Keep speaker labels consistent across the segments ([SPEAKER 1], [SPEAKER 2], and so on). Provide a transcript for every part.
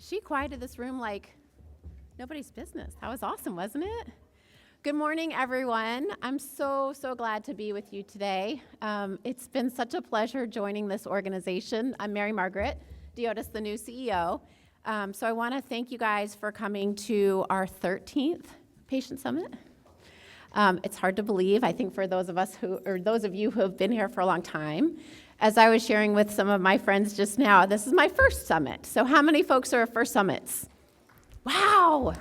[SPEAKER 1] She quieted this room like nobody's business. That was awesome, wasn't it? Good morning, everyone. I'm so glad to be with you today. It's been such a pleasure joining this organization. I'm Mary Margaret Diotis, the new CEO. So I want to thank you guys for coming to our 13th Patient Summit. It's hard to believe, I think, for those of you who have been here for a long time. As I was sharing with some of my friends just now, this is my first summit. So how many folks are at first summits? Wow!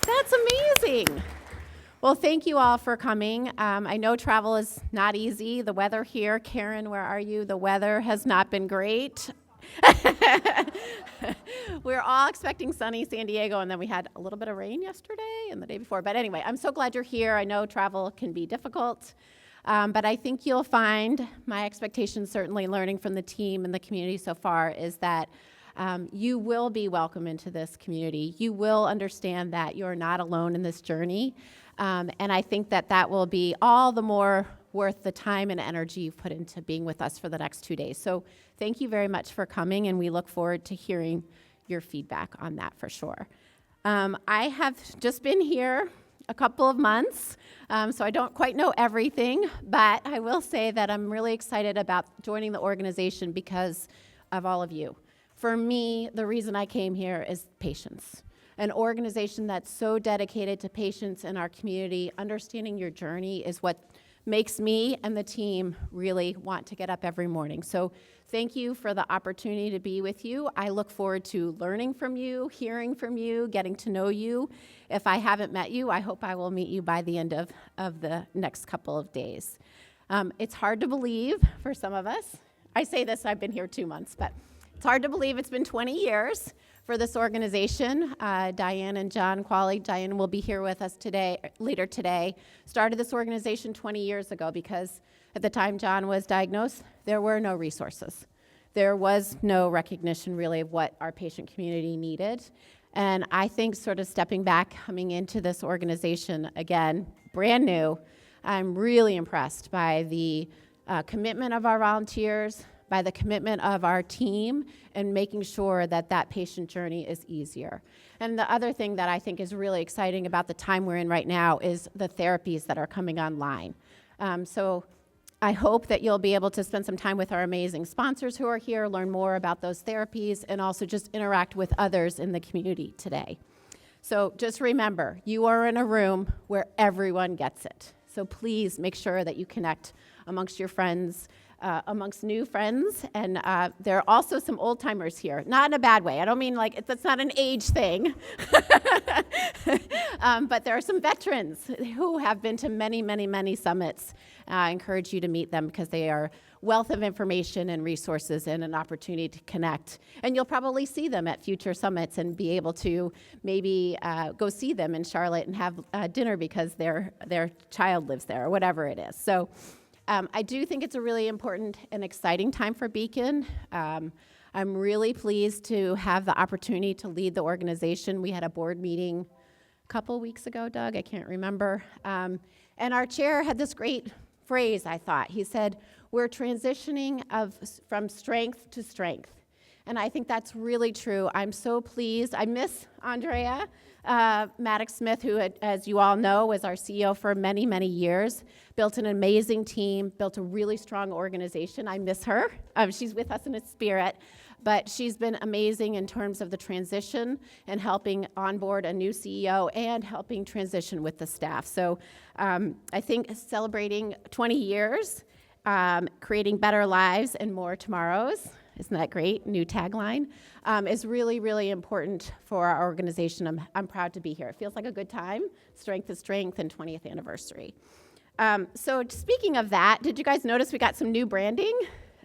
[SPEAKER 1] That's amazing. Well, thank you all for coming. I know travel is not easy. The weather here, Karen, where are you? The weather has not been great. We're all expecting sunny San Diego, and then we had a little bit of rain yesterday and the day before. But anyway, I'm so glad you're here. I know travel can be difficult, but I think you'll find my expectation, certainly learning from the team and the community so far, is that you will be welcome into this community. You will understand that you're not alone in this journey, and I think that that will be all the more worth the time and energy you've put into being with us for the next 2 days. So thank you very much for coming, and we look forward to hearing your feedback on that for sure. I have just been here a couple of months, so I don't quite know everything, but I will say that I'm really excited about joining the organization because of all of you. For me, the reason I came here is patients. An organization that's so dedicated to patients in our community, understanding your journey is what makes me and the team really want to get up every morning. So thank you for the opportunity to be with you. I look forward to learning from you, hearing from you, getting to know you. If I haven't met you, I hope I will meet you by the end of the next couple of days. It's hard to believe for some of us. I say this, I've been here 2 months, but it's hard to believe it's been 20 years for this organization. Diane and John Qualley, Diane will be here with us later today, started this organization 20 years ago because at the time John was diagnosed, there were no resources. There was no recognition really of what our patient community needed. And I think sort of stepping back, coming into this organization, again, brand new, I'm really impressed by the commitment of our volunteers, by the commitment of our team, and making sure that that patient journey is easier. And the other thing that I think is really exciting about the time we're in right now is the therapies that are coming online. So I hope that you'll be able to spend some time with our amazing sponsors who are here, learn more about those therapies, and also just interact with others in the community today. So just remember, you are in a room where everyone gets it. So please make sure that you connect amongst your friends, amongst new friends, and there are also some old timers here, not in a bad way. I don't mean like that's not an age thing, but there are some veterans who have been to many summits. I encourage you to meet them because they are wealth of information and resources and an opportunity to connect. And you'll probably see them at future summits and be able to maybe go see them in Charlotte and have dinner because their child lives there or whatever it is. So. I do think it's a really important and exciting time for BCAN. I'm really pleased to have the opportunity to lead the organization. We had a board meeting a couple weeks ago, Doug, I can't remember. And our chair had this great phrase, I thought. He said, we're transitioning from strength to strength. And I think that's really true. I'm so pleased. I miss Andrea Maddox-Smith, who, as you all know, was our CEO for many years, built an amazing team, built a really strong organization. I miss her. She's with us in a spirit, but she's been amazing in terms of the transition and helping onboard a new CEO and helping transition with the staff. So I think celebrating 20 years, creating better lives and more tomorrows, isn't that great? New tagline, is really important for our organization. I'm proud to be here. It feels like a good time. Strength is strength and 20th anniversary. So speaking of that, did you guys notice we got some new branding?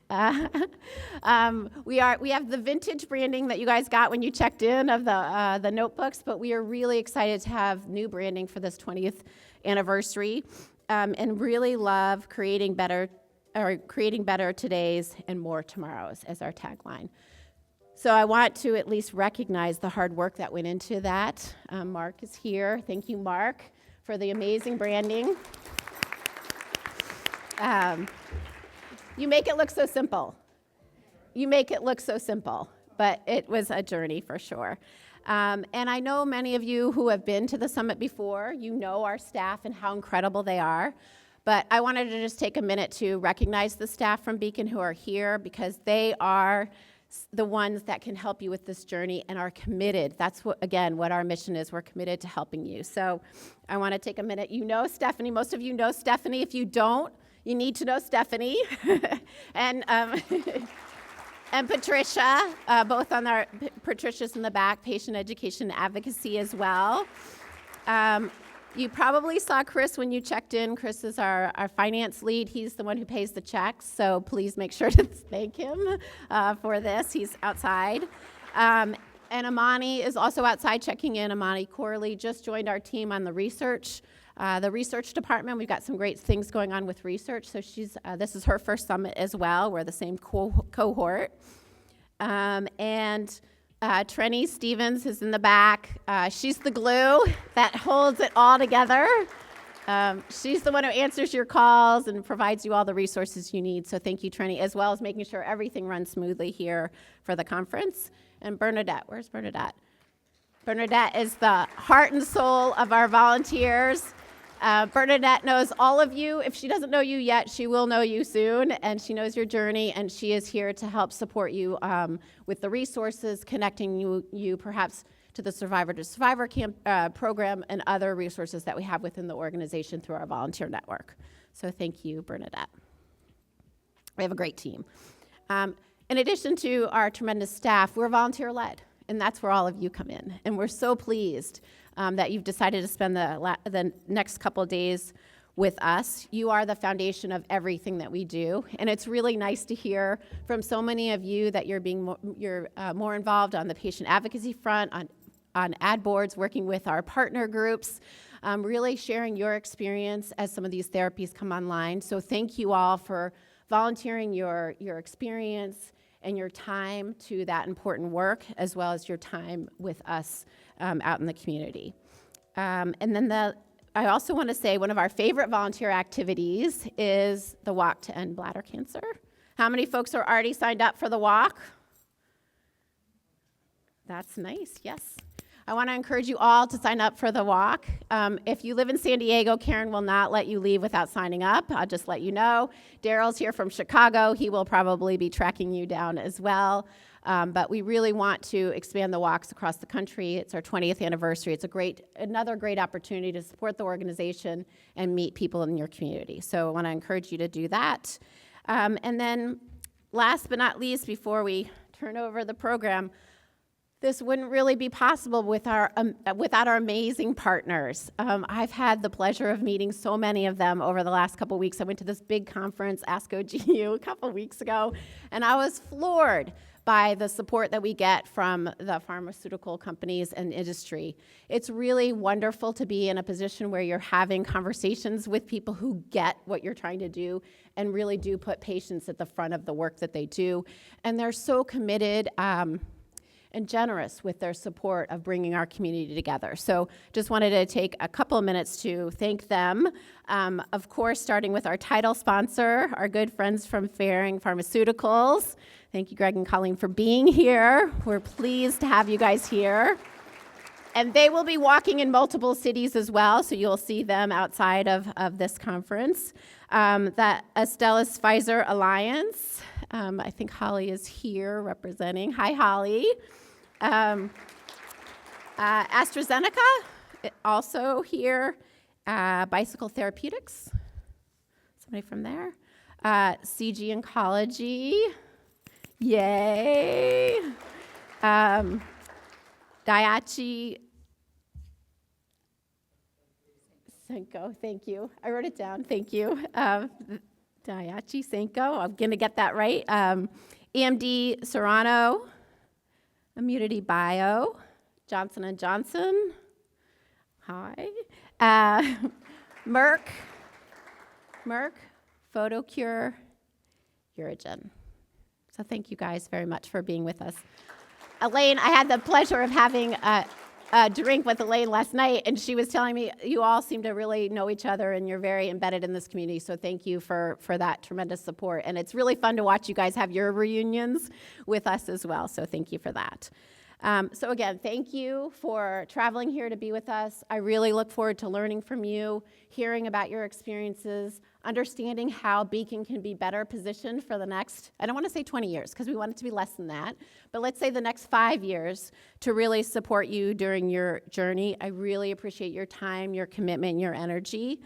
[SPEAKER 1] We have the vintage branding that you guys got when you checked in of the notebooks, but we are really excited to have new branding for this 20th anniversary, and really love creating better todays and more tomorrows as our tagline. So I want to at least recognize the hard work that went into that. Mark is here. Thank you, Mark, for the amazing branding. You make it look so simple. you make it look so simple, but it was a journey for sure. And I know many of you who have been to the summit before, you know our staff and how incredible they are. But I wanted to just take a minute to recognize the staff from Beacon who are here, because they are the ones that can help you with this journey and are committed. That's what, again, what our mission is. We're committed to helping you. So I want to take a minute. You know Stephanie. Most of you know Stephanie. If you don't, you need to know Stephanie. and and Patricia, both on our, Patricia's in the back, patient education and advocacy as well. You probably saw Chris when you checked in. Chris is our finance lead. He's the one who pays the checks, so please make sure to thank him for this. He's outside. And Amani is also outside checking in. Amani Corley just joined our team on the research department. We've got some great things going on with research, so this is her first summit as well. We're the same cohort. Trenny Stevens is in the back. She's the glue that holds it all together. She's the one who answers your calls and provides you all the resources you need. So thank you, Trenny, as well as making sure everything runs smoothly here for the conference. And Bernadette, where's Bernadette? Bernadette is the heart and soul of our volunteers. Bernadette knows all of you. If she doesn't know you yet, she will know you soon, and she knows your journey, and she is here to help support you with the resources, connecting you perhaps to the Survivor to Survivor program and other resources that we have within the organization through our volunteer network. So thank you, Bernadette. We have a great team. In addition to our tremendous staff, we're volunteer-led, and that's where all of you come in, and we're so pleased that you've decided to spend the next couple of days with us. You are the foundation of everything that we do, and it's really nice to hear from so many of you that you're more involved on the patient advocacy front, on ad boards, working with our partner groups, really sharing your experience as some of these therapies come online. So thank you all for volunteering your experience and your time to that important work, as well as your time with us out in the community. And then I also want to say one of our favorite volunteer activities is the Walk to End Bladder Cancer. How many folks are already signed up for the walk? That's nice, yes. I want to encourage you all to sign up for the walk. If you live in San Diego, Karen will not let you leave without signing up. I'll just let you know. Daryl's here from Chicago. He will probably be tracking you down as well. But we really want to expand the walks across the country. It's our 20th anniversary. It's another great opportunity to support the organization and meet people in your community. So I want to encourage you to do that. And then last but not least, before we turn over the program, this wouldn't really be possible without our amazing partners. I've had the pleasure of meeting so many of them over the last couple weeks. I went to this big conference, ASCO GU, a couple weeks ago, and I was floored by the support that we get from the pharmaceutical companies and industry. It's really wonderful to be in a position where you're having conversations with people who get what you're trying to do and really do put patients at the front of the work that they do. And they're so committed and generous with their support of bringing our community together. So just wanted to take a couple of minutes to thank them. Of course, starting with our title sponsor, our good friends from Ferring Pharmaceuticals. Thank you, Greg and Colleen, for being here. We're pleased to have you guys here. And they will be walking in multiple cities as well, so you'll see them outside of this conference. That Astellas Pfizer Alliance. I think Holly is here representing. Hi, Holly. AstraZeneca, also here. Bicycle Therapeutics, somebody from there. CG Oncology, yay. Daiichi Senko, thank you. I wrote it down, thank you. Daiichi Senko, I'm gonna get that right. EMD Serrano, Immunity Bio, Johnson & Johnson, hi. Merck, Photocure, Urigen. So thank you guys very much for being with us. Elaine, I had the pleasure of having drink with Elaine last night, and she was telling me you all seem to really know each other, and you're very embedded in this community. So thank you for that tremendous support. And it's really fun to watch you guys have your reunions with us as well. So thank you for that. So again, thank you for traveling here to be with us. I really look forward to learning from you, hearing about your experiences, understanding how Beacon can be better positioned for the next, I don't want to say 20 years because we want it to be less than that, but let's say the next 5 years to really support you during your journey. I really appreciate your time, your commitment, your energy.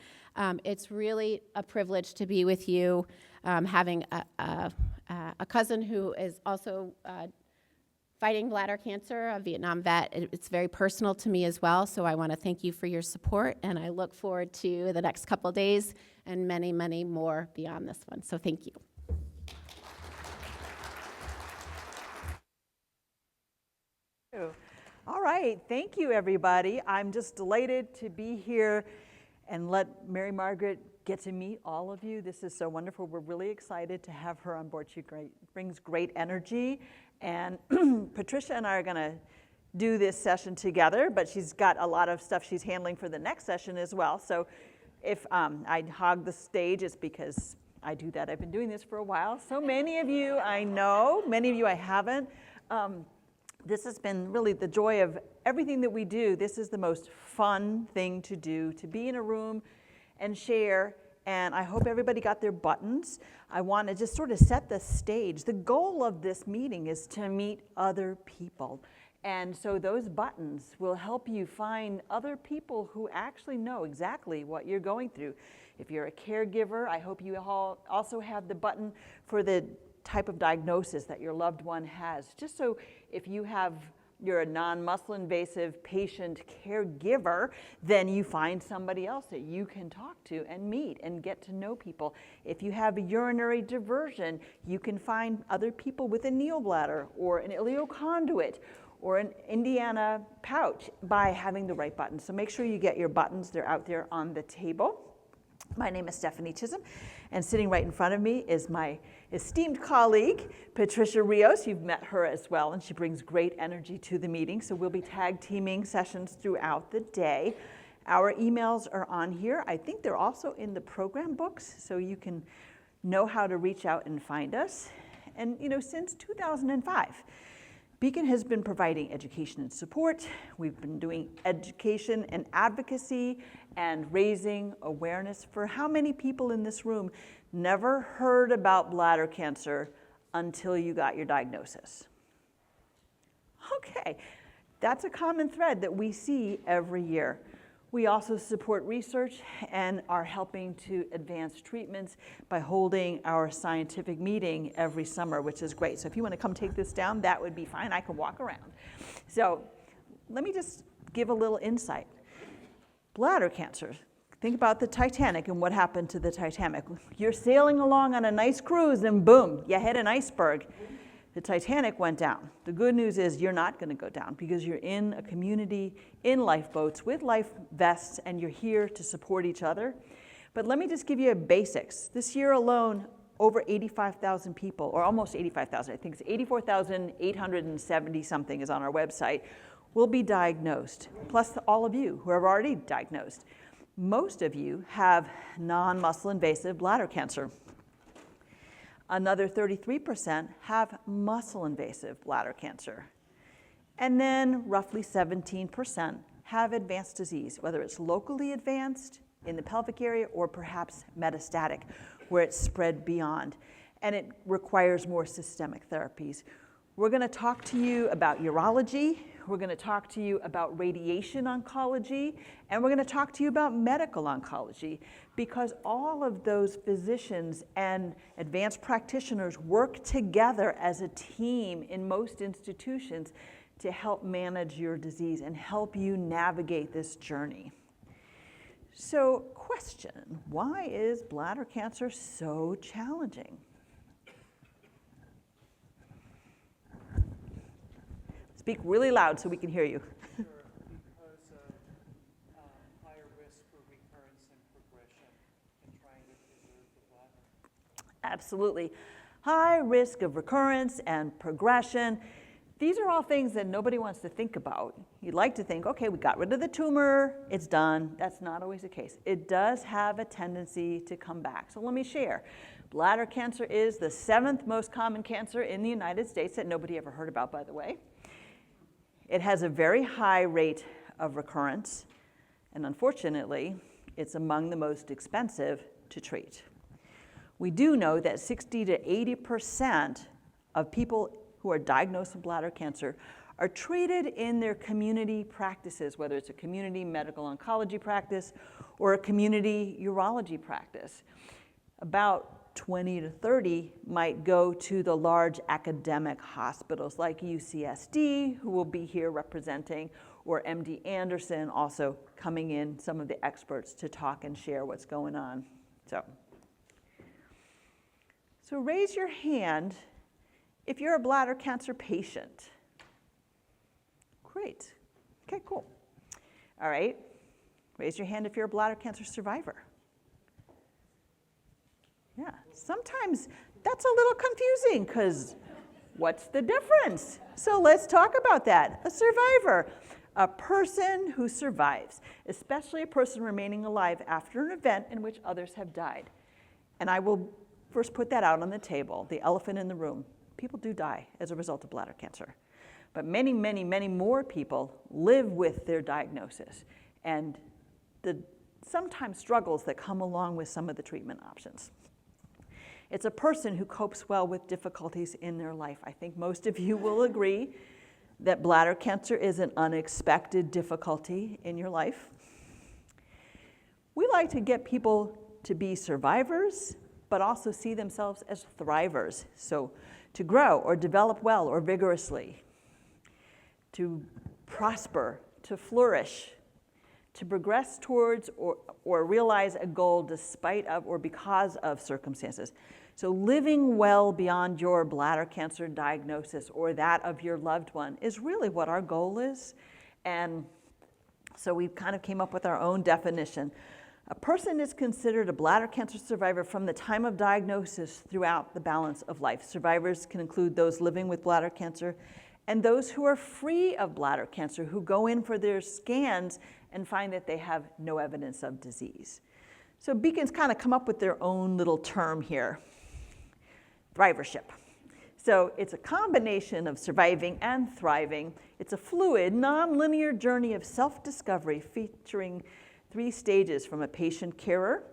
[SPEAKER 1] It's really a privilege to be with you, having a cousin who is also fighting bladder cancer, a Vietnam vet. It's very personal to me as well, so I want to thank you for your support, and I look forward to the next couple of days and many, many more beyond this one. So thank you.
[SPEAKER 2] All right, thank you, everybody. I'm just delighted to be here and let Mary Margaret get to meet all of you. This is so wonderful. We're really excited to have her on board. She brings great energy. And Patricia and I are going to do this session together, but she's got a lot of stuff she's handling for the next session as well. So if I hog the stage, it's because I do that. I've been doing this for a while. So many of you I know, many of you I haven't. This has been really the joy of everything that we do. This is the most fun thing to do, to be in a room and share. And I hope everybody got their buttons. I want to just sort of set the stage. The goal of this meeting is to meet other people. And so those buttons will help you find other people who actually know exactly what you're going through. If you're a caregiver, I hope you all also have the button for the type of diagnosis that your loved one has. Just so if you're a non-muscle invasive patient caregiver, then you find somebody else that you can talk to and meet and get to know people. If you have a urinary diversion, you can find other people with a neobladder or an ileoconduit or an Indiana pouch by having the right buttons. So make sure you get your buttons. They're out there on the table. My name is Stephanie Chisholm, and sitting right in front of me is my esteemed colleague, Patricia Rios. You've met her as well, and she brings great energy to the meeting. So we'll be tag teaming sessions throughout the day. Our emails are on here. I think they're also in the program books, so you can know how to reach out and find us. And since 2005, Beacon has been providing education and support. We've been doing education and advocacy and raising awareness for how many people in this room never heard about bladder cancer until you got your diagnosis. Okay, that's a common thread that we see every year. We also support research and are helping to advance treatments by holding our scientific meeting every summer, which is great. So if you want to come take this down, that would be fine. I can walk around. So let me just give a little insight. Bladder cancer. Think about the Titanic and what happened to the Titanic. You're sailing along on a nice cruise and boom, you hit an iceberg. The Titanic went down. The good news is you're not going to go down because you're in a community in lifeboats with life vests and you're here to support each other. But let me just give you basics. This year alone, over 85,000 people, or almost 85,000, I think it's 84,870 something is on our website, will be diagnosed, plus all of you who are already diagnosed. Most of you have non-muscle invasive bladder cancer. Another 33% have muscle invasive bladder cancer. And then roughly 17% have advanced disease, whether it's locally advanced in the pelvic area or perhaps metastatic, where it's spread beyond. And it requires more systemic therapies. We're going to talk to you about urology. We're going to talk to you about radiation oncology, and we're going to talk to you about medical oncology, because all of those physicians and advanced practitioners work together as a team in most institutions to help manage your disease and help you navigate this journey. So, question, why is bladder cancer so challenging? Speak really loud so we can hear you.
[SPEAKER 3] Sure, because of higher risk for recurrence and progression in trying to preserve the bladder.
[SPEAKER 2] Absolutely. High risk of recurrence and progression. These are all things that nobody wants to think about. You'd like to think, okay, we got rid of the tumor, it's done. That's not always the case. It does have a tendency to come back. So let me share. Bladder cancer is the 7th most common cancer in the United States that nobody ever heard about, by the way. It has a very high rate of recurrence, and unfortunately, it's among the most expensive to treat. We do know that 60 to 80% of people who are diagnosed with bladder cancer are treated in their community practices, whether it's a community medical oncology practice or a community urology practice. About 20 to 30 might go to the large academic hospitals like UCSD, who will be here representing, or MD Anderson, also coming in, some of the experts to talk and share what's going on. So raise your hand if you're a bladder cancer patient. Great. Okay, cool. All right. Raise your hand if you're a bladder cancer survivor. Yeah, sometimes that's a little confusing because what's the difference? So let's talk about that. A survivor, a person who survives, especially a person remaining alive after an event in which others have died. And I will first put that out on the table, the elephant in the room. People do die as a result of bladder cancer. But many, many, many more people live with their diagnosis and the sometimes struggles that come along with some of the treatment options. It's a person who copes well with difficulties in their life. I think most of you will agree that bladder cancer is an unexpected difficulty in your life. We like to get people to be survivors, but also see themselves as thrivers. So to grow or develop well or vigorously, to prosper, to flourish, to progress towards or realize a goal despite of or because of circumstances. So living well beyond your bladder cancer diagnosis or that of your loved one is really what our goal is. And so we kind of came up with our own definition. A person is considered a bladder cancer survivor from the time of diagnosis throughout the balance of life. Survivors can include those living with bladder cancer and those who are free of bladder cancer, who go in for their scans and find that they have no evidence of disease. So BCAN's kind of come up with their own little term here, thrivership. So it's a combination of surviving and thriving. It's a fluid, non-linear journey of self-discovery featuring 3 stages, from a patient carer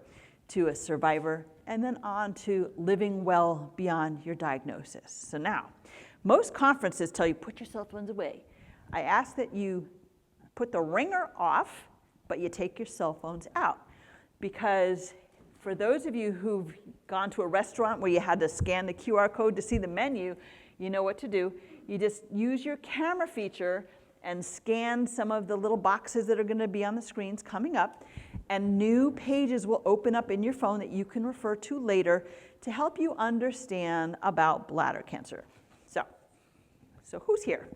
[SPEAKER 2] to a survivor, and then on to living well beyond your diagnosis. So now, most conferences tell you, put your cell phones away. I ask that you put the ringer off, but you take your cell phones out. Because for those of you who've gone to a restaurant where you had to scan the QR code to see the menu, you know what to do. You just use your camera feature and scan some of the little boxes that are going to be on the screens coming up, and new pages will open up in your phone that you can refer to later to help you understand about bladder cancer. So who's here?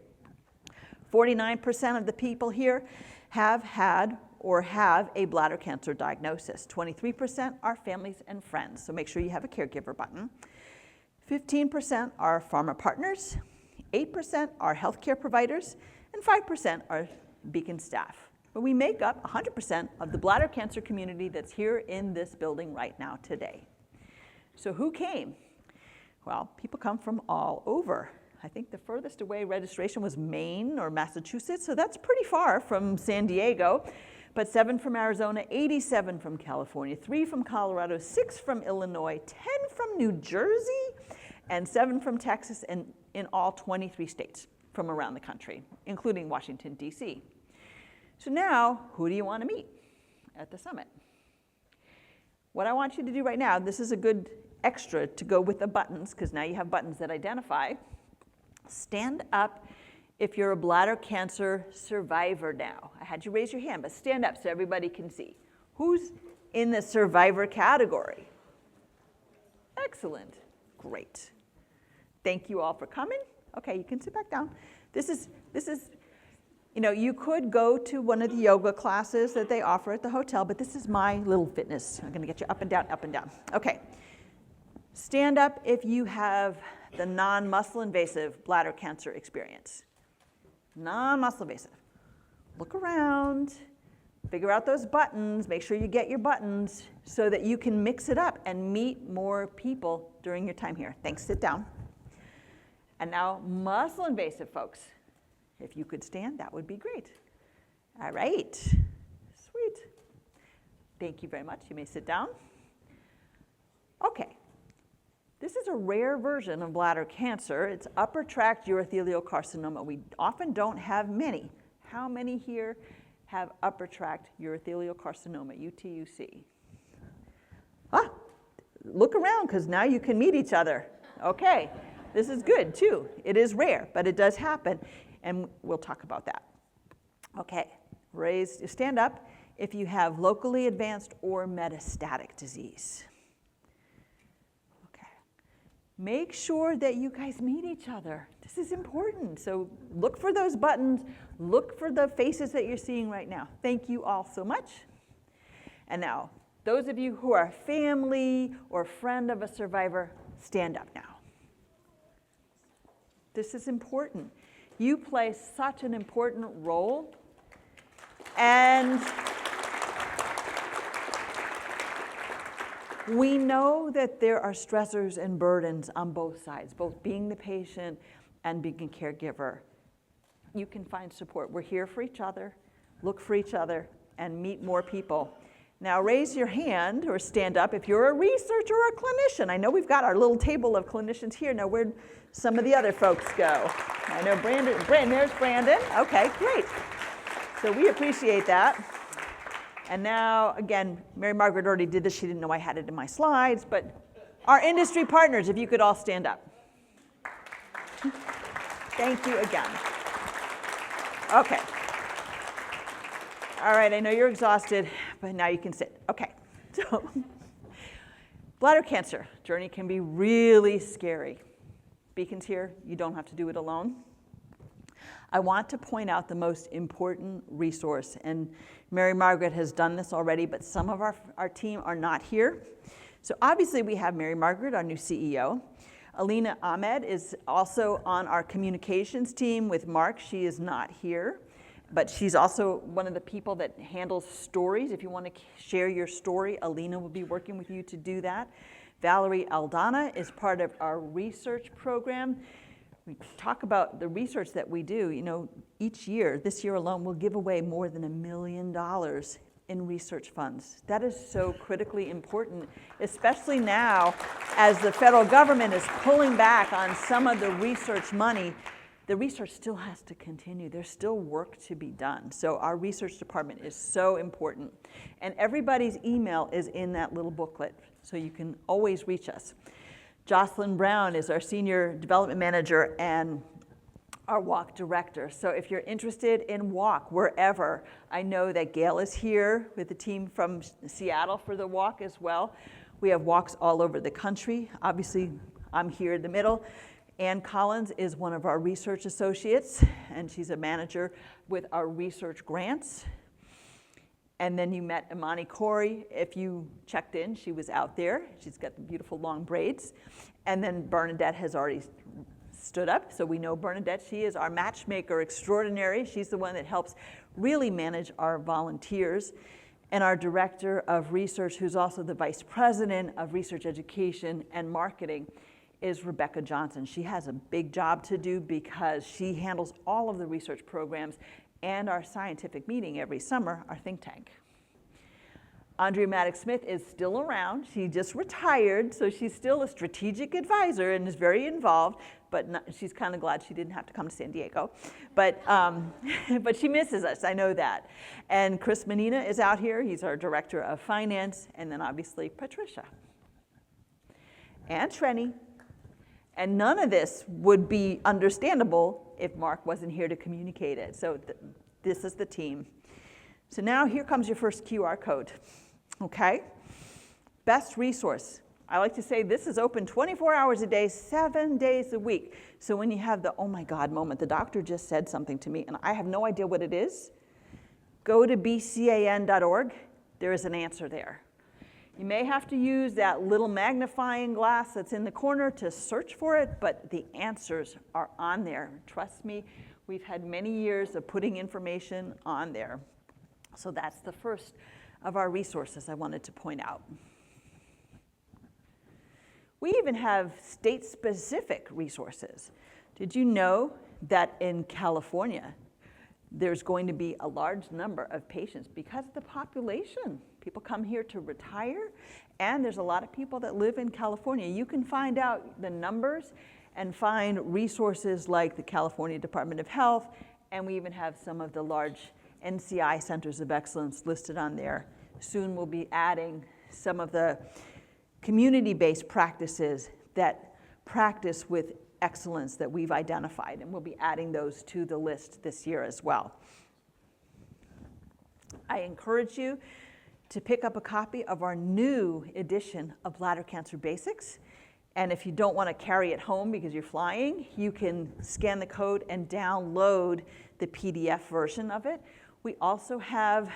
[SPEAKER 2] 49% of the people here have had or have a bladder cancer diagnosis. 23% are families and friends, so make sure you have a caregiver button. 15% are pharma partners, 8% are healthcare providers, and 5% are BCAN staff. But we make up 100% of the bladder cancer community that's here in this building right now today. So who came? Well, people come from all over. I think the furthest away registration was Maine or Massachusetts, so that's pretty far from San Diego. But 7 from Arizona, 87 from California, 3 from Colorado, 6 from Illinois, 10 from New Jersey, and 7 from Texas, and in all 23 states from around the country, including Washington, D.C. So now, who do you want to meet at the summit? What I want you to do right now, this is a good extra to go with the buttons, because now you have buttons that identify. Stand up if you're a bladder cancer survivor now. I had you raise your hand, but stand up so everybody can see. Who's in the survivor category? Excellent. Great. Thank you all for coming. Okay, you can sit back down. This is, you know, you could go to one of the yoga classes that they offer at the hotel, but this is my little fitness. I'm going to get you up and down, up and down. Okay. Stand up if you have the non-muscle invasive bladder cancer experience. Non-muscle invasive. Look around, figure out those buttons, make sure you get your buttons so that you can mix it up and meet more people during your time here. Thanks, sit down. And now muscle invasive folks. If you could stand, that would be great. All right, sweet. Thank you very much, you may sit down. Okay, this is a rare version of bladder cancer. It's upper tract urothelial carcinoma. We often don't have many. How many here have upper tract urothelial carcinoma, UTUC? Ah, look around, because now you can meet each other. Okay, this is good too. It is rare, but it does happen, and we'll talk about that. Okay, stand up if you have locally advanced or metastatic disease. Okay, make sure that you guys meet each other. This is important, so look for those buttons, look for the faces that you're seeing right now. Thank you all so much. And now, those of you who are family or friend of a survivor, stand up now. This is important. You play such an important role, and we know that there are stressors and burdens on both sides, both being the patient and being a caregiver. You can find support. We're here for each other, look for each other, and meet more people. Now raise your hand or stand up if you're a researcher or a clinician. I know we've got our little table of clinicians here. Now where'd some of the other folks go? I know Brandon, there's Brandon. Okay, great. So we appreciate that. And now, again, Mary Margaret already did this. She didn't know I had it in my slides, but our industry partners, if you could all stand up. Thank you again. Okay. All right, I know you're exhausted, but now you can sit. Okay, so bladder cancer journey can be really scary. Beacon's here, you don't have to do it alone. I want to point out the most important resource, and Mary Margaret has done this already, but some of our team are not here. So obviously we have Mary Margaret, our new CEO. Alina Ahmed is also on our communications team with Mark. She is not here, but she's also one of the people that handles stories. If you want to share your story, Alina will be working with you to do that. Valerie Aldana is part of our research program. We talk about the research that we do. You know, each year, this year alone, we'll give away more than $1 million in research funds. That is so critically important, especially now as the federal government is pulling back on some of the research money. The research still has to continue. There's still work to be done. So our research department is so important. And everybody's email is in that little booklet, so you can always reach us. Jocelyn Brown is our senior development manager and our walk director. So if you're interested in walk wherever, I know that Gail is here with the team from Seattle for the walk as well. We have walks all over the country. Obviously, I'm here in the middle. Ann Collins is one of our research associates, and she's a manager with our research grants. And then you met Imani Corey. If you checked in, she was out there. She's got the beautiful long braids. And then Bernadette has already stood up, so we know Bernadette. She is our matchmaker extraordinary. She's the one that helps really manage our volunteers. And our director of research, who's also the vice president of research education and marketing, is Rebecca Johnson. She has a big job to do because she handles all of the research programs and our scientific meeting every summer, our think tank. Andrea Maddox-Smith is still around. She just retired, so she's still a strategic advisor and is very involved, but she's kind of glad she didn't have to come to San Diego. But she misses us, I know that. And Chris Menina is out here. He's our director of finance, and then obviously Patricia. And Trenny. And none of this would be understandable if Mark wasn't here to communicate it. So this is the team. So now here comes your first QR code, okay? Best resource. I like to say this is open 24 hours a day, 7 days a week. So when you have the, oh my God moment, the doctor just said something to me and I have no idea what it is, go to bcan.org. There is an answer there. You may have to use that little magnifying glass that's in the corner to search for it, but the answers are on there. Trust me, we've had many years of putting information on there. So that's the first of our resources I wanted to point out. We even have state-specific resources. Did you know that in California, there's going to be a large number of patients because of the population? People come here to retire, and there's a lot of people that live in California. You can find out the numbers and find resources like the California Department of Health, and we even have some of the large NCI centers of excellence listed on there. Soon we'll be adding some of the community-based practices that practice with excellence that we've identified, and we'll be adding those to the list this year as well. I encourage you to pick up a copy of our new edition of Bladder Cancer Basics. And if you don't want to carry it home because you're flying, you can scan the code and download the PDF version of it. We also have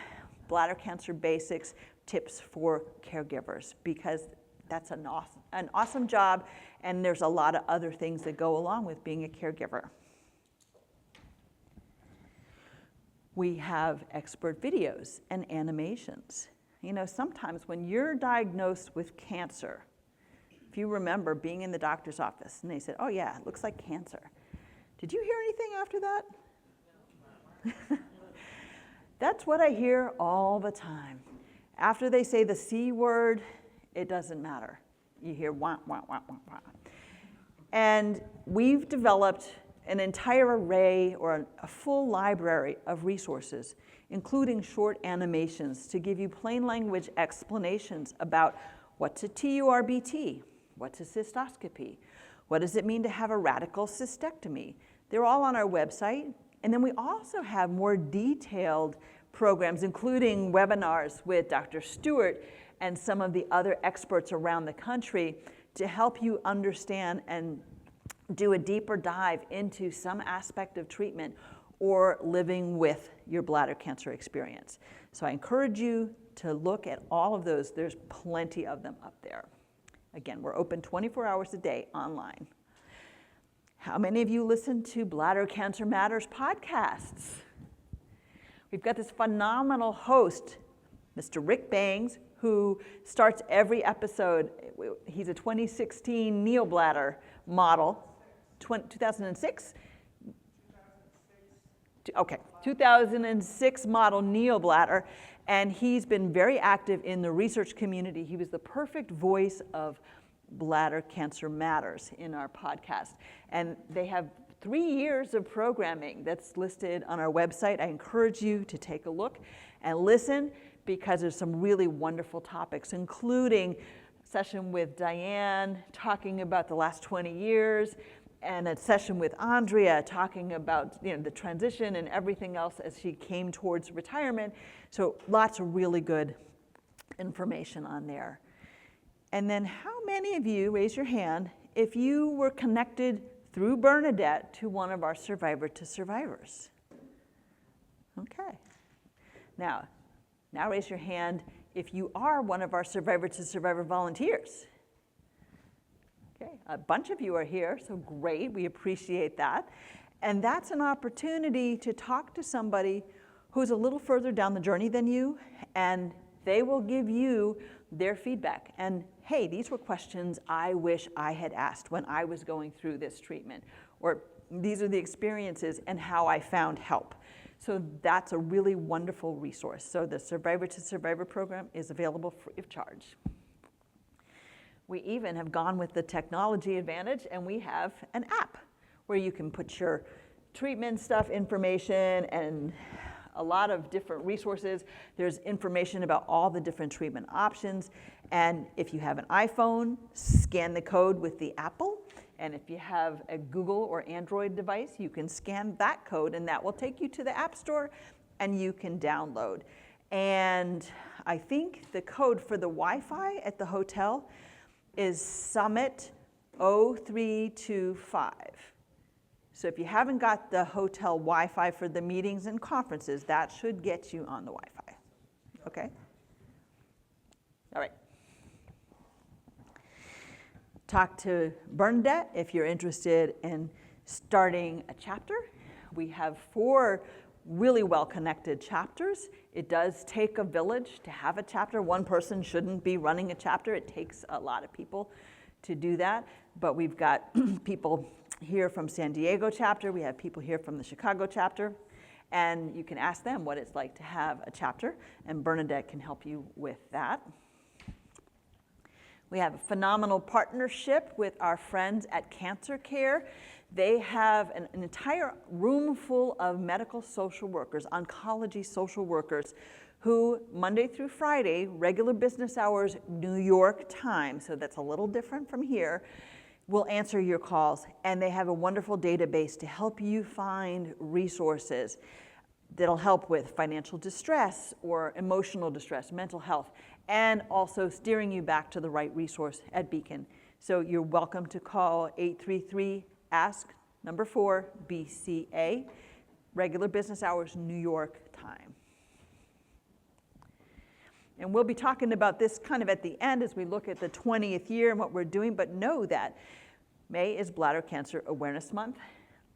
[SPEAKER 2] Bladder Cancer Basics tips for caregivers, because that's an awesome job, and there's a lot of other things that go along with being a caregiver. We have expert videos and animations. You know, sometimes when you're diagnosed with cancer, if you remember being in the doctor's office and they said, oh yeah, it looks like cancer. Did you hear anything after that? That's what I hear all the time. After they say the C word, it doesn't matter. You hear wah, wah, wah, wah, wah. And we've developed an entire array or a full library of resources, including short animations to give you plain language explanations about what's a TURBT, what's a cystoscopy, what does it mean to have a radical cystectomy. They're all on our website. And then we also have more detailed programs, including webinars with Dr. Stewart and some of the other experts around the country to help you understand and do a deeper dive into some aspect of treatment or living with your bladder cancer experience. So I encourage you to look at all of those. There's plenty of them up there. Again, we're open 24 hours a day online. How many of you listen to Bladder Cancer Matters podcasts? We've got this phenomenal host, Mr. Rick Bangs, who starts every episode. He's a 2016 neobladder model. 2006? Okay, 2006 model neobladder, and he's been very active in the research community. He was the perfect voice of Bladder Cancer Matters in our podcast. And they have 3 years of programming that's listed on our website. I encourage you to take a look and listen, because there's some really wonderful topics, including a session with Diane talking about the last 20 years, and a session with Andrea talking about the transition and everything else as she came towards retirement. So lots of really good information on there. And then how many of you, raise your hand, if you were connected through Bernadette to one of our Survivor to Survivors? Okay. Now raise your hand if you are one of our Survivor to Survivor volunteers. Okay, a bunch of you are here, so great, we appreciate that. And that's an opportunity to talk to somebody who's a little further down the journey than you, and they will give you their feedback. And hey, these were questions I wish I had asked when I was going through this treatment, or these are the experiences and how I found help. So that's a really wonderful resource. So the Survivor to Survivor program is available free of charge. We even have gone with the technology advantage, and we have an app where you can put your treatment stuff, information, and a lot of different resources. There's information about all the different treatment options. And if you have an iPhone, scan the code with the Apple. And if you have a Google or Android device, you can scan that code, and that will take you to the App Store, and you can download. And I think the code for the Wi-Fi at the hotel is Summit 0325. So if you haven't got the hotel Wi-Fi for the meetings and conferences, that should get you on the Wi-Fi. Okay? All right. talk to Bernadette if you're interested in starting a chapter. We have 4 really well-connected chapters. It does take a village to have a chapter. One person shouldn't be running a chapter. It takes a lot of people to do that. But we've got people here from San Diego chapter. We have people here from the Chicago chapter. And you can ask them what it's like to have a chapter, and Bernadette can help you with that. We have a phenomenal partnership with our friends at Cancer Care. They have an entire room full of medical social workers, oncology social workers, who Monday through Friday, regular business hours, New York time, so that's a little different from here, will answer your calls. And they have a wonderful database to help you find resources that'll help with financial distress or emotional distress, mental health, and also steering you back to the right resource at BCAN. So you're welcome to call 833-ASK-4-BCA, regular business hours, New York time. And we'll be talking about this kind of at the end as we look at the 20th year and what we're doing, but know that May is Bladder Cancer Awareness Month.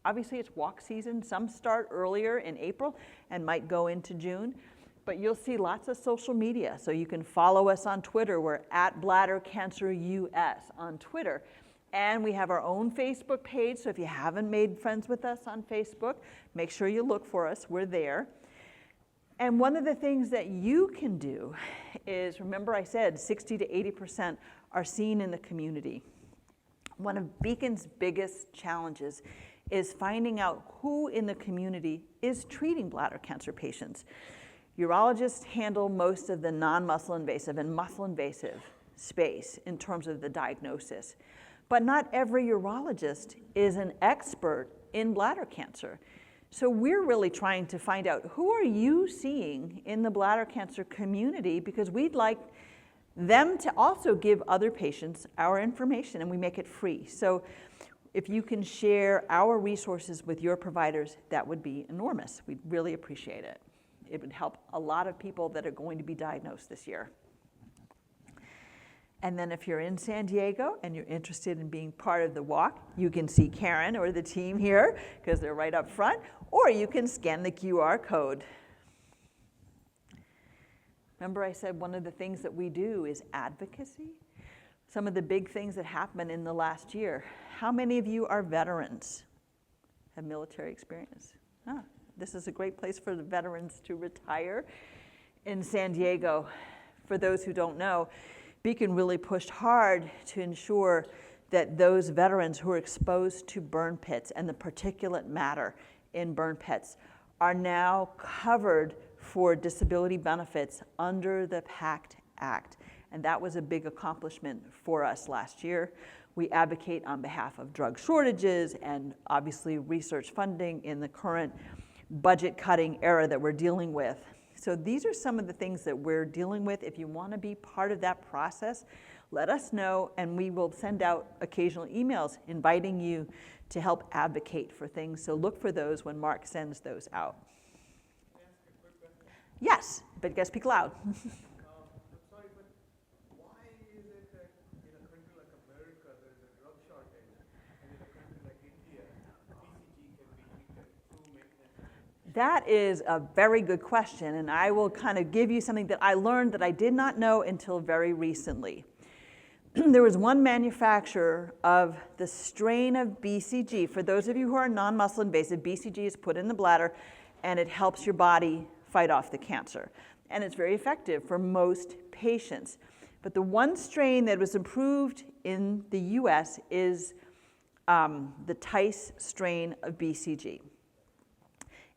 [SPEAKER 2] Obviously, it's walk season. Some start earlier in April and might go into June. But you'll see lots of social media. So you can follow us on Twitter. We're at Bladder Cancer US on Twitter. And we have our own Facebook page. So if you haven't made friends with us on Facebook, make sure you look for us. We're there. And one of the things that you can do is, remember I said 60 to 80% are seen in the community. One of BCAN's biggest challenges is finding out who in the community is treating bladder cancer patients. Urologists handle most of the non-muscle invasive and muscle invasive space in terms of the diagnosis. But not every urologist is an expert in bladder cancer. So we're really trying to find out, who are you seeing in the bladder cancer community? Because we'd like them to also give other patients our information, and we make it free. So if you can share our resources with your providers, that would be enormous. We'd really appreciate it. It would help a lot of people that are going to be diagnosed this year. And then if you're in San Diego and you're interested in being part of the walk, you can see Karen or the team here, because they're right up front, or you can scan the QR code. Remember I said one of the things that we do is advocacy? Some of the big things that happened in the last year. How many of you are veterans? Have military experience? This is a great place for the veterans to retire. In San Diego, for those who don't know, BCAN really pushed hard to ensure that those veterans who are exposed to burn pits and the particulate matter in burn pits are now covered for disability benefits under the PACT Act. And that was a big accomplishment for us last year. We advocate on behalf of drug shortages and obviously research funding in the current budget cutting era that we're dealing with. So these are some of the things that we're dealing with. If you want to be part of that process, let us know, and we will send out occasional emails inviting you to help advocate for things. So look for those when Mark sends those out.
[SPEAKER 4] Can I ask a quick question?
[SPEAKER 2] Yes, but you gotta speak loud.
[SPEAKER 4] I'm sorry, but why is it that in a country like America there is a drug shortage, and in a country like India, BCG can be treated through maintenance?
[SPEAKER 2] That is a very good question, and I will kind of give you something that I learned that I did not know until very recently. There was one manufacturer of the strain of BCG. For those of you who are non-muscle invasive, BCG is put in the bladder, and it helps your body fight off the cancer. And it's very effective for most patients. But the one strain that was approved in the US is the Tice strain of BCG.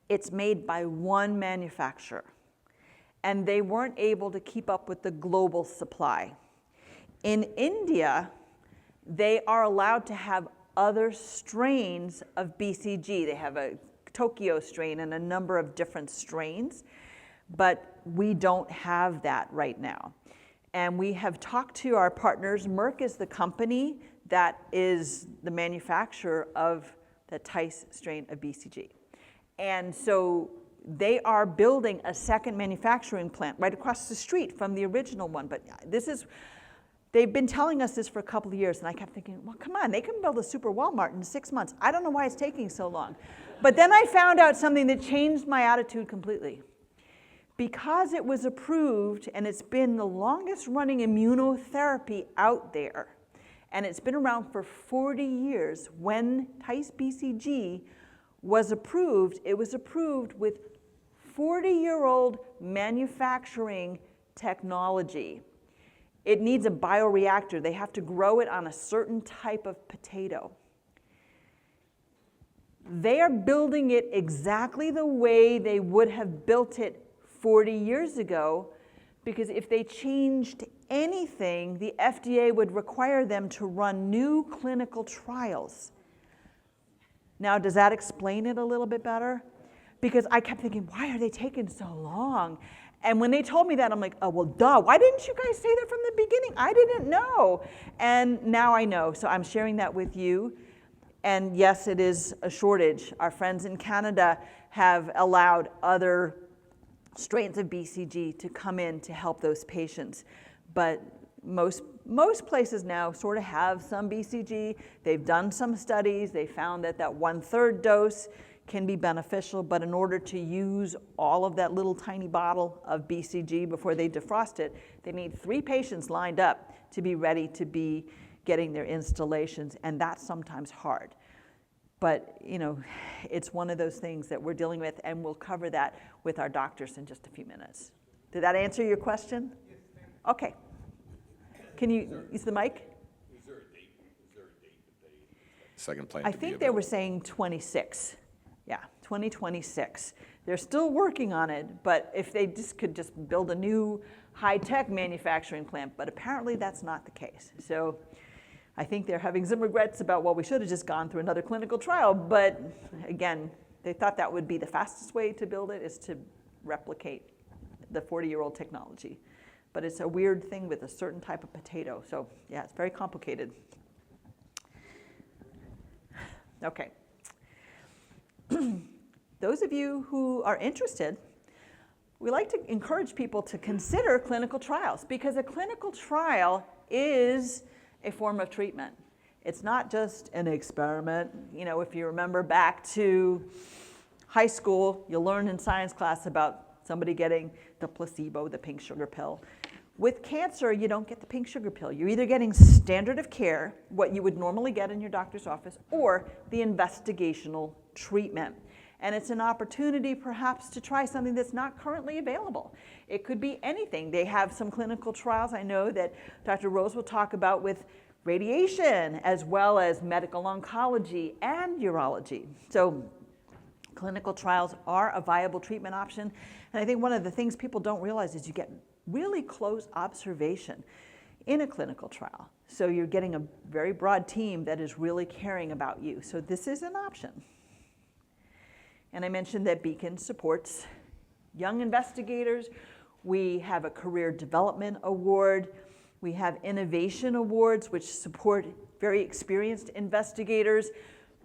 [SPEAKER 2] It's made by one manufacturer, and they weren't able to keep up with the global supply. In India, they are allowed to have other strains of BCG. They have a Tokyo strain and a number of different strains, but we don't have that right now. And we have talked to our partners. Merck is the company that is the manufacturer of the Tice strain of BCG. And so they are building a second manufacturing plant right across the street from the original one. But this is They've been telling us this for a couple of years, and I kept thinking, well, come on, they can build a super Walmart in 6 months. I don't know why it's taking so long. But then I found out something that changed my attitude completely. Because it was approved, and it's been the longest running immunotherapy out there, and it's been around for 40 years, when TICE BCG was approved, it was approved with 40-year-old manufacturing technology. It needs a bioreactor. They have to grow it on a certain type of potato. They are building it exactly the way they would have built it 40 years ago, because if they changed anything, the FDA would require them to run new clinical trials. Now, does that explain it a little bit better? Because I kept thinking, why are they taking so long? And when they told me that, I'm like, oh, well, duh, why didn't you guys say that from the beginning? I didn't know. And now I know, so I'm sharing that with you. And yes, it is a shortage. Our friends in Canada have allowed other strains of BCG to come in to help those patients. But most places now sort of have some BCG. They've done some studies. They found that that 1/3 dose can be beneficial, but in order to use all of that little tiny bottle of BCG before they defrost it, they need 3 patients lined up to be ready to be getting their installations, and that's sometimes hard. But, you know, it's one of those things that we're dealing with, and we'll cover that with our doctors in just a few minutes. Did that answer your question?
[SPEAKER 4] Yes, thank you.
[SPEAKER 2] Okay. Can you use the mic?
[SPEAKER 5] Is there a date that they second plan
[SPEAKER 2] I
[SPEAKER 5] to be
[SPEAKER 2] think they were
[SPEAKER 5] available?
[SPEAKER 2] saying 26. Yeah, 2026. They're still working on it, but if they could just build a new high-tech manufacturing plant, but apparently that's not the case. So I think they're having some regrets about, well, we should have just gone through another clinical trial, but again, they thought that would be the fastest way to build it, is to replicate the 40-year-old technology. But it's a weird thing with a certain type of potato, so yeah, it's very complicated. Okay. Those of you who are interested, we like to encourage people to consider clinical trials, because a clinical trial is a form of treatment. It's not just an experiment. You know, if you remember back to high school, you learned in science class about somebody getting the placebo, the pink sugar pill. With cancer, you don't get the pink sugar pill. You're either getting standard of care, what you would normally get in your doctor's office, or the investigational treatment. And it's an opportunity perhaps to try something that's not currently available. It could be anything. They have some clinical trials I know that Dr. Rose will talk about with radiation, as well as medical oncology and urology. So clinical trials are a viable treatment option. And I think one of the things people don't realize is you get really close observation in a clinical trial. So you're getting a very broad team that is really caring about you. So this is an option. And I mentioned that BCAN supports young investigators. We have a career development award. We have innovation awards, which support very experienced investigators,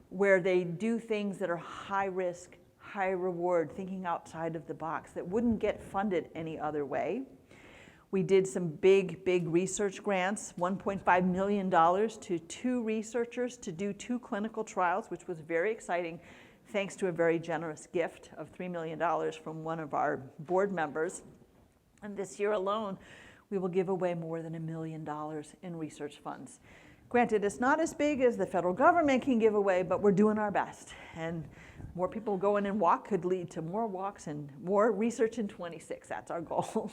[SPEAKER 2] where they do things that are high risk, high reward, thinking outside of the box that wouldn't get funded any other way. We did some big research grants, $1.5 million to 2 researchers to do 2 clinical trials, which was very exciting, thanks to a very generous gift of $3 million from one of our board members. And this year alone, we will give away more than $1 million in research funds. Granted, it's not as big as the federal government can give away, but we're doing our best. And more people going and walk could lead to more walks and more research in 26. That's our goal.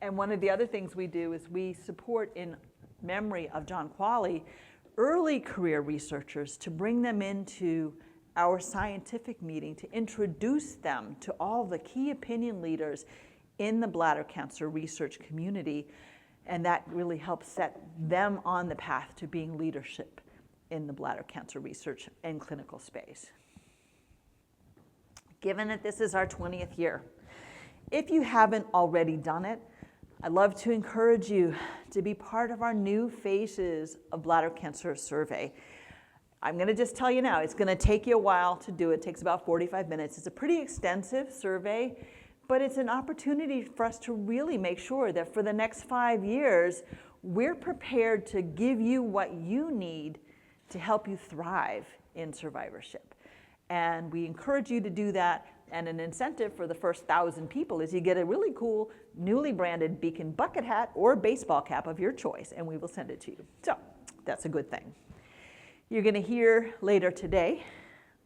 [SPEAKER 2] And one of the other things we do is we support, in memory of John Qualley, early career researchers to bring them into our scientific meeting to introduce them to all the key opinion leaders in the bladder cancer research community. And that really helps set them on the path to being leadership in the bladder cancer research and clinical space. Given that this is our 20th year, if you haven't already done it, I'd love to encourage you to be part of our new Faces of Bladder Cancer survey. I'm going to just tell you now, it's going to take you a while to do it. It takes about 45 minutes. It's a pretty extensive survey, but it's an opportunity for us to really make sure that for the next 5 years, we're prepared to give you what you need to help you thrive in survivorship. And we encourage you to do that. And an incentive for the first 1,000 people is you get a really cool, newly branded BCAN bucket hat or baseball cap of your choice, and we will send it to you. So that's a good thing. You're going to hear later today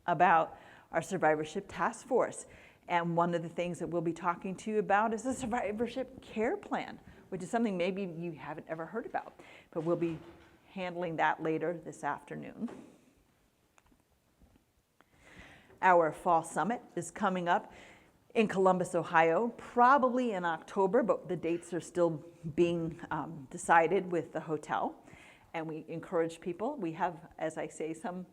[SPEAKER 2] about our survivorship task force. And one of the things that we'll be talking to you about is the survivorship care plan, which is something maybe you haven't ever heard about. But we'll be handling that later this afternoon. Our fall summit is coming up in Columbus, Ohio, probably in October, but the dates are still being decided with the hotel. And we encourage people. We have, as I say, some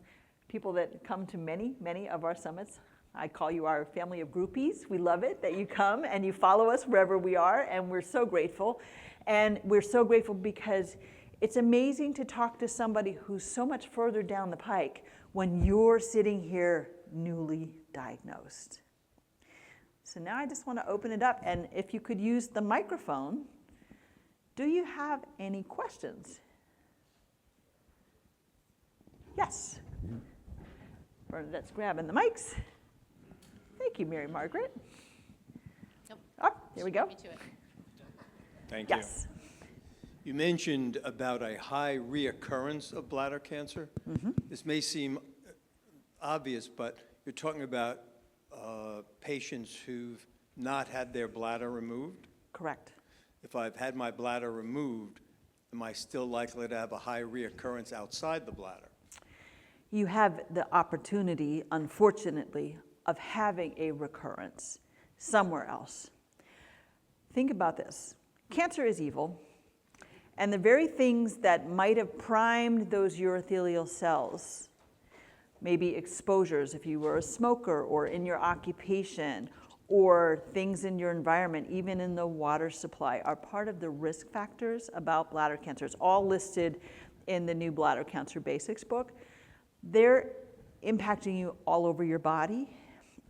[SPEAKER 2] people that come to many of our summits. I call you our family of groupies. We love it that you come and you follow us wherever we are, and we're so grateful. And we're so grateful because it's amazing to talk to somebody who's so much further down the pike when you're sitting here newly diagnosed. So now I just want to open it up, and if you could use the microphone, do you have any questions? Yes. Bernadette's grabbing the mics. Thank you, Mary Margaret.
[SPEAKER 1] Nope.
[SPEAKER 2] Oh, there we go.
[SPEAKER 1] Beat me to it.
[SPEAKER 6] Thank you.
[SPEAKER 2] Yes.
[SPEAKER 6] You mentioned about a high reoccurrence of bladder cancer. This may seem obvious, but you're talking about patients who've not had their bladder removed.
[SPEAKER 2] Correct.
[SPEAKER 6] If I've had my bladder removed, am I still likely to have a high reoccurrence outside the bladder?
[SPEAKER 2] You have the opportunity, unfortunately, of having a recurrence somewhere else. Think about this. Cancer is evil, and the very things that might have primed those urothelial cells, maybe exposures if you were a smoker or in your occupation, or things in your environment, even in the water supply, are part of the risk factors about bladder cancer. It's all listed in the new Bladder Cancer Basics book. They're impacting you all over your body.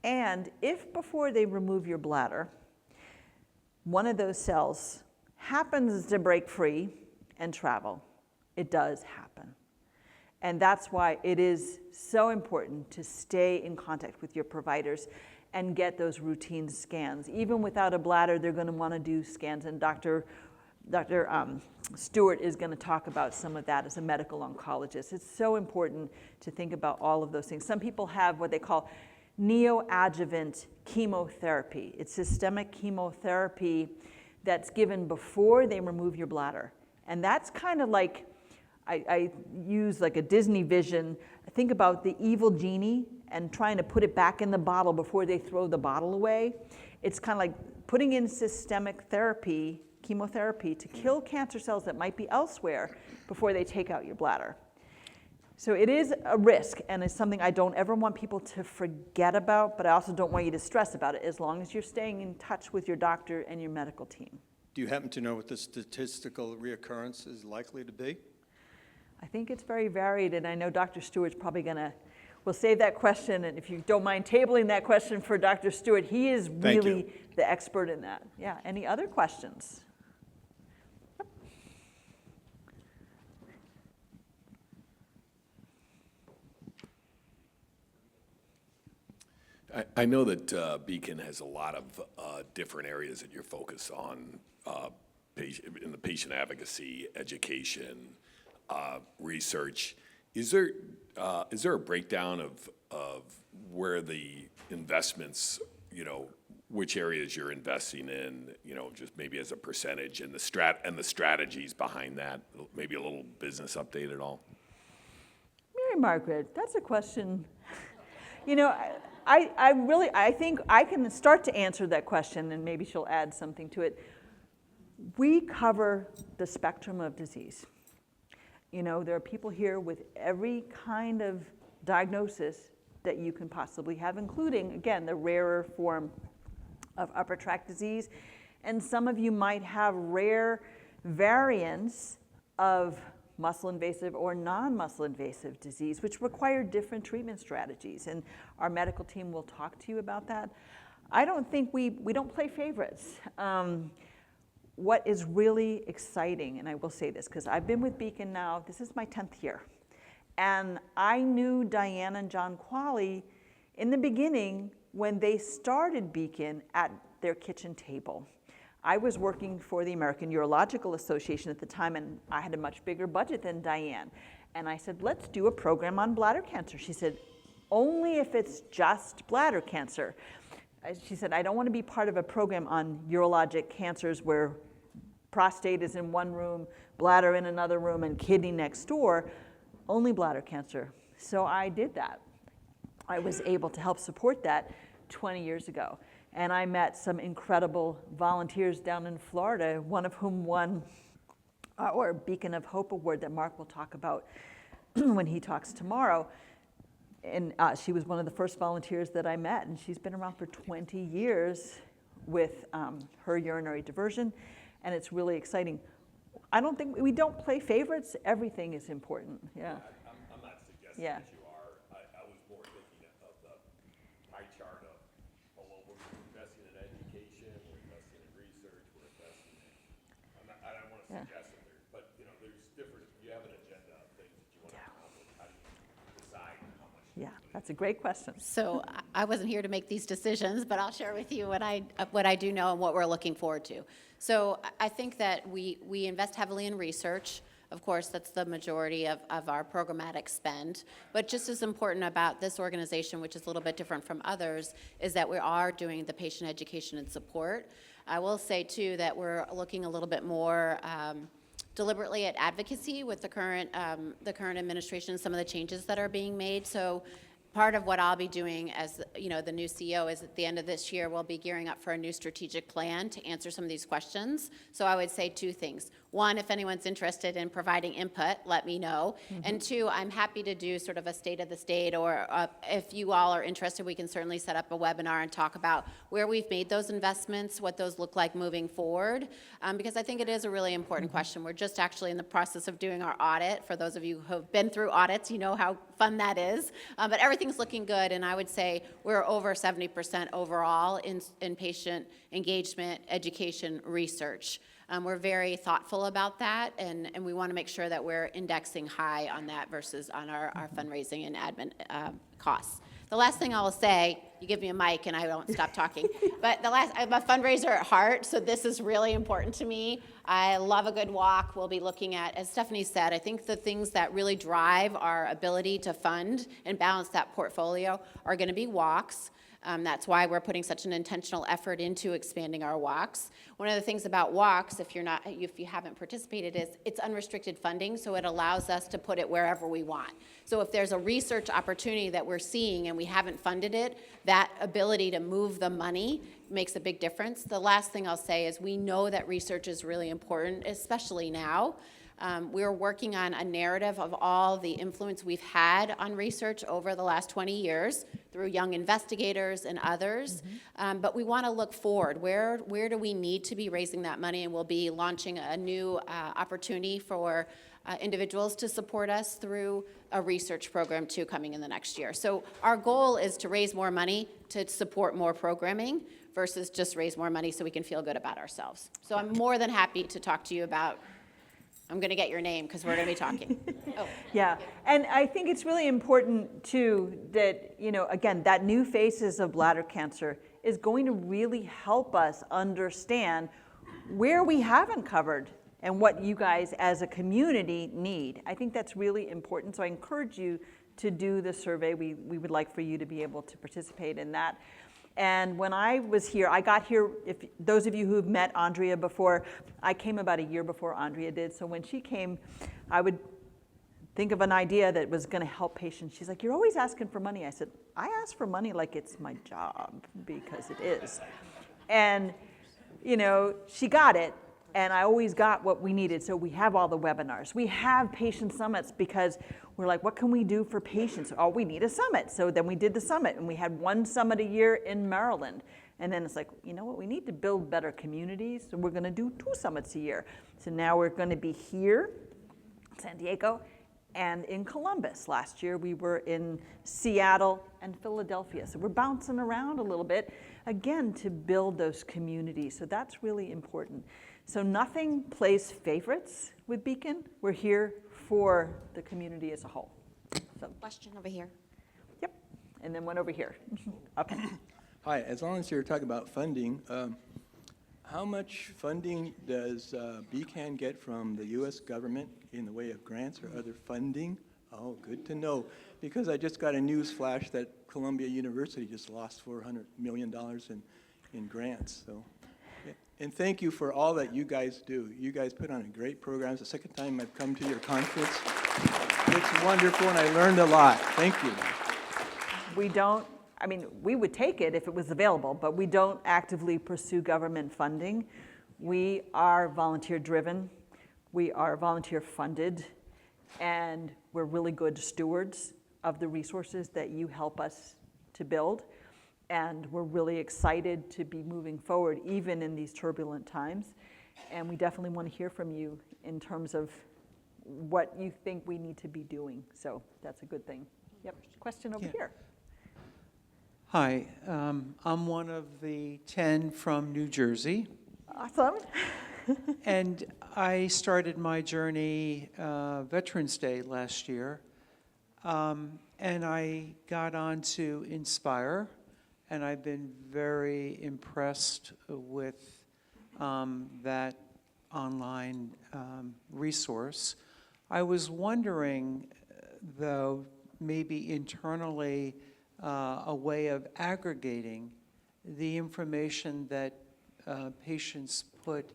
[SPEAKER 2] And if before they remove your bladder, one of those cells happens to break free and travel, it does happen. And that's why it is so important to stay in contact with your providers and get those routine scans. Even without a bladder, they're going to want to do scans, and Dr. Stewart is going to talk about some of that as a medical oncologist. It's so important to think about all of those things. Some people have what they call neoadjuvant chemotherapy. It's systemic chemotherapy that's given before they remove your bladder. And that's kind of like, I use like a Disney vision. Think about the evil genie and trying to put it back in the bottle before they throw the bottle away. It's kind of like putting in systemic therapy, chemotherapy, to kill cancer cells that might be elsewhere before they take out your bladder. So it is a risk, and it's something I don't ever want people to forget about, but I also don't want you to stress about it, as long as you're staying in touch with your doctor and your medical team.
[SPEAKER 6] Do you happen to know what the statistical reoccurrence is likely to be?
[SPEAKER 2] I think it's very varied, and I know Dr. Stewart's probably we'll save that question, and if you don't mind tabling that question for Dr. Stewart, he is really the expert in that. Yeah, any other questions?
[SPEAKER 5] I know that BCAN has a lot of different areas that you're focused on, in the patient advocacy, education, research. Is there a breakdown of where the investments, which areas you're investing in, just maybe as a percentage, and the strategies behind that? Maybe a little business update at all?
[SPEAKER 2] Mary Margaret, that's a question. I think I can start to answer that question, and maybe she'll add something to it. We cover the spectrum of disease. There are people here with every kind of diagnosis that you can possibly have, including, again, the rarer form of upper tract disease. And some of you might have rare variants of muscle invasive or non-muscle invasive disease, which require different treatment strategies. And our medical team will talk to you about that. I don't think we don't play favorites. what is really exciting, and I will say this because I've been with BCAN now, this is my 10th year. And I knew Diane and John Qualley in the beginning when they started BCAN at their kitchen table. I was working for the American Urological Association at the time, and I had a much bigger budget than Diane. And I said, let's do a program on bladder cancer. She said, only if it's just bladder cancer. She said, I don't want to be part of a program on urologic cancers where prostate is in one room, bladder in another room, and kidney next door, only bladder cancer. So I did that. I was able to help support that 20 years ago. And I met some incredible volunteers down in Florida, one of whom won our Beacon of Hope Award that Mark will talk about when he talks tomorrow. And she was one of the first volunteers that I met, and she's been around for 20 years with her urinary diversion, and it's really exciting. We don't play favorites. Everything is important. Yeah.
[SPEAKER 5] I'm not suggesting
[SPEAKER 2] Yeah.
[SPEAKER 5] that you are. I was more thinking of the pie chart of, oh, well, we're investing in education, we're investing in research, we're investing in, I don't want to
[SPEAKER 2] Yeah.
[SPEAKER 5] suggest that there, but, you know, there's different, you have an agenda of things that you want to accomplish. How do you decide how much?
[SPEAKER 2] Yeah, that's a great question.
[SPEAKER 1] So I wasn't here to make these decisions, but I'll share with you what I do know and what we're looking forward to. So I think that we invest heavily in research. Of course, that's the majority of our programmatic spend. But just as important about this organization, which is a little bit different from others, is that we are doing the patient education and support. I will say, too, that we're looking a little bit more deliberately at advocacy with the current administration, some of the changes that are being made. So part of what I'll be doing as the new CEO is at the end of this year, we'll be gearing up for a new strategic plan to answer some of these questions. So I would say two things. One, if anyone's interested in providing input, let me know. Mm-hmm. And two, I'm happy to do sort of a state of the state, or if you all are interested, we can certainly set up a webinar and talk about where we've made those investments, what those look like moving forward, because I think it is a really important question. We're just actually in the process of doing our audit. For those of you who have been through audits, you know how fun that is. But everything's looking good, and I would say we're over 70% overall in patient engagement, education, research. We're very thoughtful about that, and we want to make sure that we're indexing high on that versus on our fundraising and admin costs. The last thing I'll say, you give me a mic and I won't stop talking, but I'm a fundraiser at heart, so this is really important to me. I love a good walk. We'll be looking at, as Stephanie said, I think the things that really drive our ability to fund and balance that portfolio are going to be walks. That's why we're putting such an intentional effort into expanding our walks. One of the things about walks, if you haven't participated, is it's unrestricted funding, so it allows us to put it wherever we want. So if there's a research opportunity that we're seeing and we haven't funded it, that ability to move the money makes a big difference. The last thing I'll say is we know that research is really important, especially now. We're working on a narrative of all the influence we've had on research over the last 20 years through young investigators and others. Mm-hmm. But we want to look forward. Where do we need to be raising that money? And we'll be launching a new opportunity for individuals to support us through a research program too coming in the next year. So our goal is to raise more money to support more programming versus just raise more money so we can feel good about ourselves. So I'm more than happy to talk to you about. I'm going to get your name because we're going to be talking. Oh.
[SPEAKER 2] Yeah, and I think it's really important too that, again, that new phases of bladder cancer is going to really help us understand where we haven't covered and what you guys as a community need. I think that's really important, so I encourage you to do the survey. We would like for you to be able to participate in that. And when I was here, I got here, if those of you who've met Andrea before, I came about a year before Andrea did. So when she came, I would think of an idea that was going to help patients. She's like, you're always asking for money. I said, I ask for money like it's my job, because it is. And, she got it. And I always got what we needed. So we have all the webinars. We have patient summits because we're like, what can we do for patients? Oh, we need a summit. So then we did the summit, and we had one summit a year in Maryland. And then it's like, you know what, we need to build better communities. So we're going to do 2 summits a year. So now we're going to be here, San Diego, and in Columbus. Last year we were in Seattle and Philadelphia. So we're bouncing around a little bit, again, to build those communities. So that's really important. So nothing plays favorites with Beacon. We're here for the community as a whole. So,
[SPEAKER 7] Question over here.
[SPEAKER 2] yep, and then one over here. Okay.
[SPEAKER 8] Hi, as long as you're talking about funding, how much funding does BCAN get from the U.S. government in the way of grants or other funding? Oh, good to know, because I just got a news flash that Columbia University just lost $400 million in grants. So, yeah. And thank you for all that you guys do. You guys put on a great program. It's the second time I've come to your conference. It's wonderful, and I learned a lot. Thank you.
[SPEAKER 2] We don't, I mean, we would take it if it was available, but we don't actively pursue government funding. We are volunteer-driven. We are volunteer-funded, and we're really good stewards of the resources that you help us to build. And we're really excited to be moving forward, even in these turbulent times. And we definitely want to hear from you in terms of what you think we need to be doing. So that's a good thing. Yep, question over here.
[SPEAKER 9] Hi, I'm one of the 10 from New Jersey,
[SPEAKER 2] Awesome.
[SPEAKER 9] and I started my journey Veterans Day last year, and I got on to Inspire, and I've been very impressed with that online resource. I was wondering, though, maybe internally, a way of aggregating the information that patients put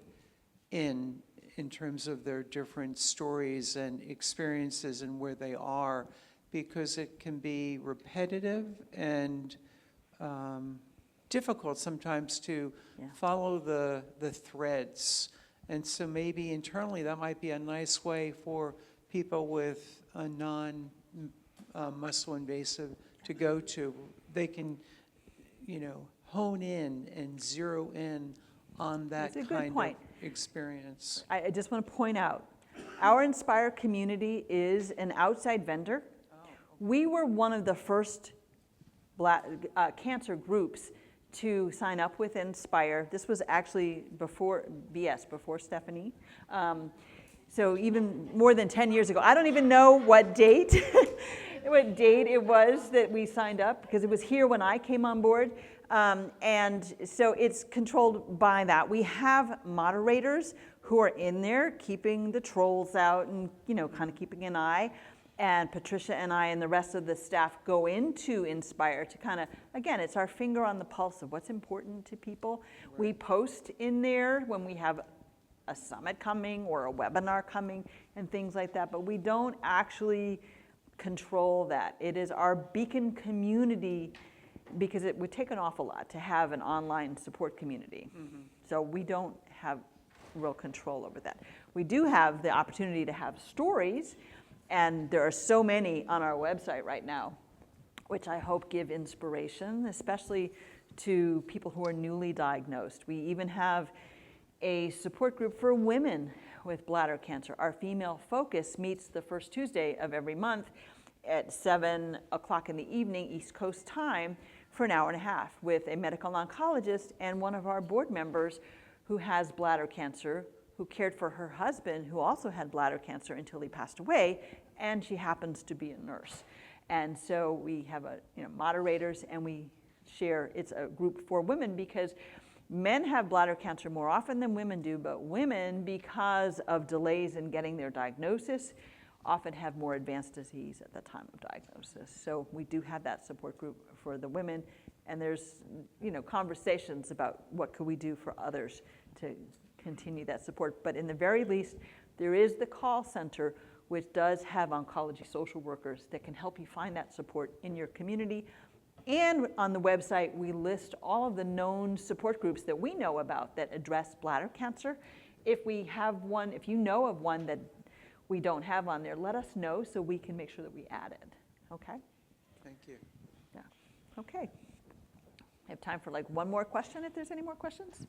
[SPEAKER 9] in terms of their different stories and experiences and where they are, because it can be repetitive and difficult sometimes to follow the threads. And so maybe internally that might be a nice way for people with a non-muscle invasive to go to. They can, hone in and zero in on that
[SPEAKER 2] That's a good
[SPEAKER 9] kind
[SPEAKER 2] point.
[SPEAKER 9] of experience.
[SPEAKER 2] I just want to point out, our Inspire community is an outside vendor. We were one of the first cancer groups to sign up with Inspire. This was actually before Stephanie. So even more than 10 years ago. I don't even know what date it was that we signed up, because it was here when I came on board. And so it's controlled by that. We have moderators who are in there keeping the trolls out and, kind of keeping an eye. And Patricia and I and the rest of the staff go into Inspire to kind of, again, it's our finger on the pulse of what's important to people. Right. We post in there when we have a summit coming or a webinar coming and things like that, but we don't actually control that. It is our Beacon community, because it would take an awful lot to have an online support community. Mm-hmm. So we don't have real control over that. We do have the opportunity to have stories, and there are so many on our website right now, which I hope give inspiration, especially to people who are newly diagnosed. We even have a support group for women with bladder cancer. Our female focus meets the first Tuesday of every month at 7 o'clock in the evening, East Coast time, for an hour and a half with a medical oncologist and one of our board members who has bladder cancer, who cared for her husband, who also had bladder cancer until he passed away, and she happens to be a nurse. And so we have moderators, and we share. It's a group for women because men have bladder cancer more often than women do, but women, because of delays in getting their diagnosis, often have more advanced disease at the time of diagnosis. So we do have that support group for the women, and there's conversations about what could we do for others to continue that support. But in the very least, there is the call center, which does have oncology social workers that can help you find that support in your community. And on the website, we list all of the known support groups that we know about that address bladder cancer. If we have one, if you know of one that we don't have on there, let us know so we can make sure that we add it. Okay?
[SPEAKER 9] Thank you.
[SPEAKER 2] Yeah. Okay. I have time for like one more question if there's any more questions.